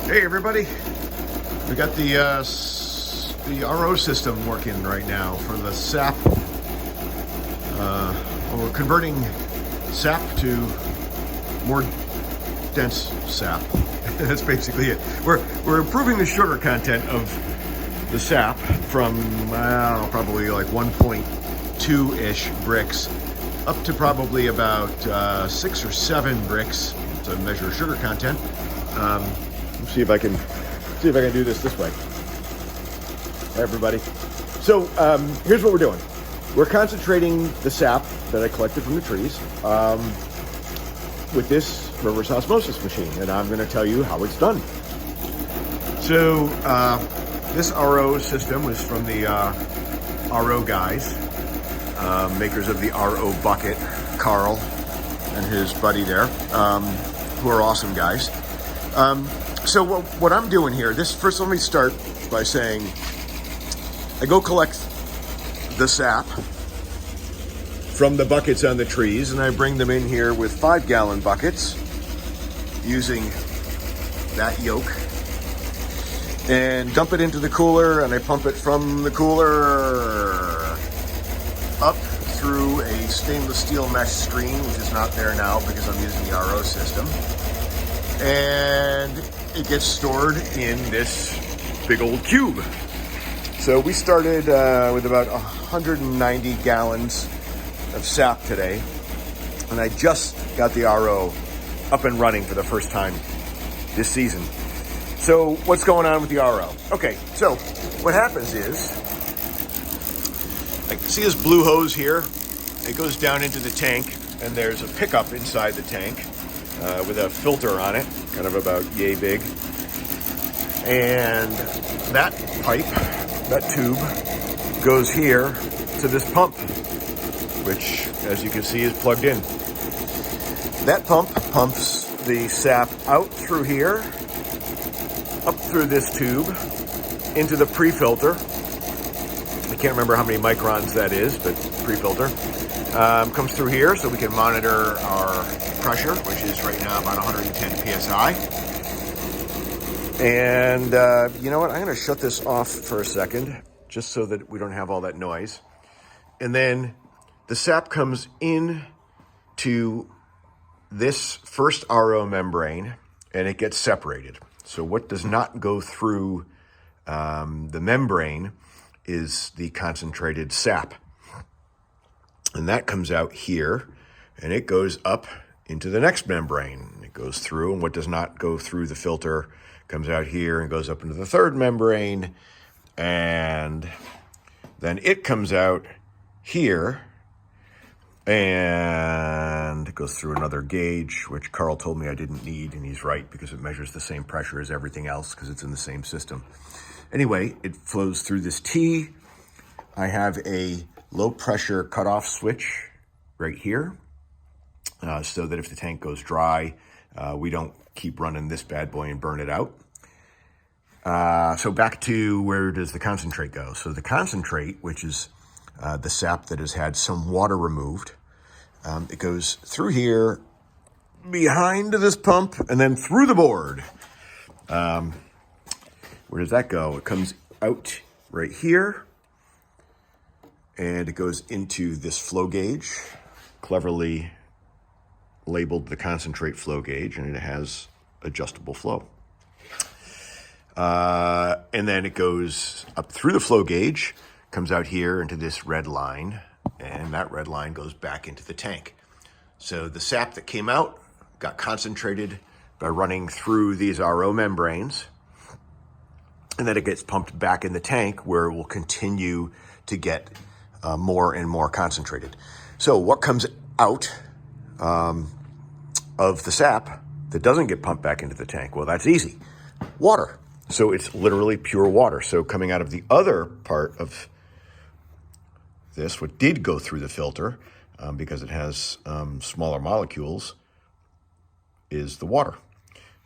Hey everybody, we got the RO system working right now for the sap. We're converting sap to more dense sap. That's basically it. We're improving the sugar content of the sap from probably like 1.2-ish bricks up to probably about 6 or 7 bricks to measure sugar content. Let's see if I can do this way. Hi, everybody. So here's what we're doing. We're concentrating the sap that I collected from the trees with this reverse osmosis machine, and I'm going to tell you how it's done. So this RO system was from the RO guys, makers of the RO bucket, Carl and his buddy there, who are awesome guys. So what I'm doing here, first let me start by saying I go collect the sap from the buckets on the trees, and I bring them in here with 5-gallon buckets using that yoke and dump it into the cooler, and I pump it from the cooler up through a stainless steel mesh screen, which is not there now because I'm using the RO system. And it gets stored in this big old cube. So we started with about 190 gallons of sap today, and I just got the RO up and running for the first time this season. So what's going on with the RO? Okay, so what happens is, I see this blue hose here. It goes down into the tank, and there's a pickup inside the tank with a filter on it, kind of about yay big. And that pipe, that tube, goes here to this pump, which, as you can see, is plugged in. That pump pumps the sap out through here, up through this tube, into the pre-filter. I can't remember how many microns that is, but pre-filter. Comes through here so we can monitor our pressure, which is right now about 110 psi. And you know what? I'm going to shut this off for a second, just so that we don't have all that noise. And then the sap comes in to this first RO membrane, and it gets separated. So what does not go through the membrane is the concentrated sap. And that comes out here, and it goes up into the next membrane. It goes through, and what does not go through the filter comes out here and goes up into the third membrane, and then it comes out here, and it goes through another gauge, which Carl told me I didn't need, and he's right, because it measures the same pressure as everything else because it's in the same system. Anyway, it flows through this T. I have a low pressure cutoff switch right here, so that if the tank goes dry, we don't keep running this bad boy and burn it out. So back to, where does the concentrate go? So the concentrate, which is the sap that has had some water removed, it goes through here, behind this pump, and then through the board. Where does that go? It comes out right here, and it goes into this flow gauge, cleverly labeled the concentrate flow gauge, and it has adjustable flow. And then it goes up through the flow gauge, comes out here into this red line, and that red line goes back into the tank. So the sap that came out got concentrated by running through these RO membranes, and then it gets pumped back in the tank, where it will continue to get more and more concentrated. So what comes out of the sap that doesn't get pumped back into the tank? Well, that's easy. Water. So it's literally pure water. So coming out of the other part of this, what did go through the filter, because it has smaller molecules, is the water.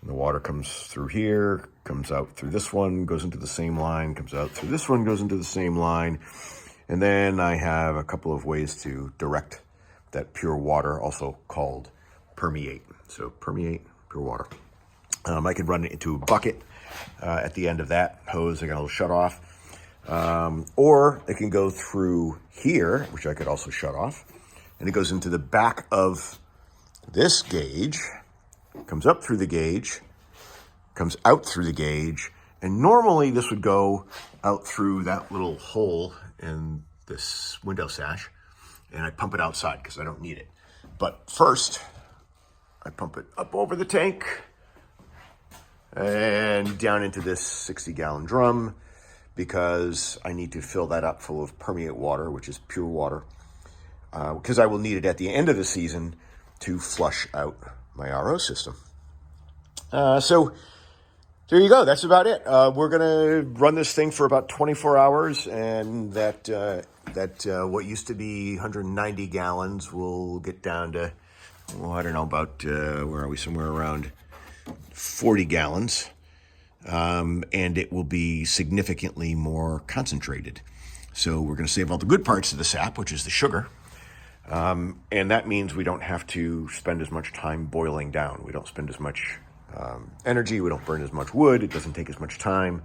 And the water comes through here, comes out through this one, goes into the same line, comes out through this one, goes into the same line. And then I have a couple of ways to direct that pure water, also called permeate. So permeate, pure water. I could run it into a bucket at the end of that hose. I got a little shut off. Or it can go through here, which I could also shut off. And it goes into the back of this gauge, comes up through the gauge, comes out through the gauge. And normally this would go out through that little hole in this window sash. And I pump it outside because I don't need it. But first, I pump it up over the tank and down into this 60-gallon drum because I need to fill that up full of permeate water, which is pure water, because I will need it at the end of the season to flush out my RO system. So there you go. That's about it. We're going to run this thing for about 24 hours, and that what used to be 190 gallons will get down to, well, I don't know, about, where are we? Somewhere around 40 gallons. And it will be significantly more concentrated. So we're going to save all the good parts of the sap, which is the sugar. And that means we don't have to spend as much time boiling down. We don't spend as much energy. We don't burn as much wood. It doesn't take as much time.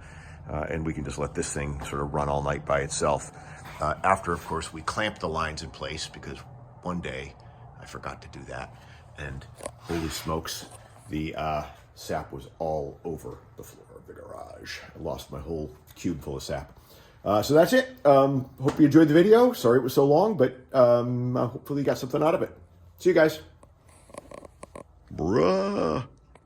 And we can just let this thing sort of run all night by itself. After, of course, we clamp the lines in place, because one day I forgot to do that. And holy smokes, the sap was all over the floor of the garage. I lost my whole cube full of sap. So that's it. Hope you enjoyed the video. Sorry it was so long, but hopefully you got something out of it. See you guys. Bruh.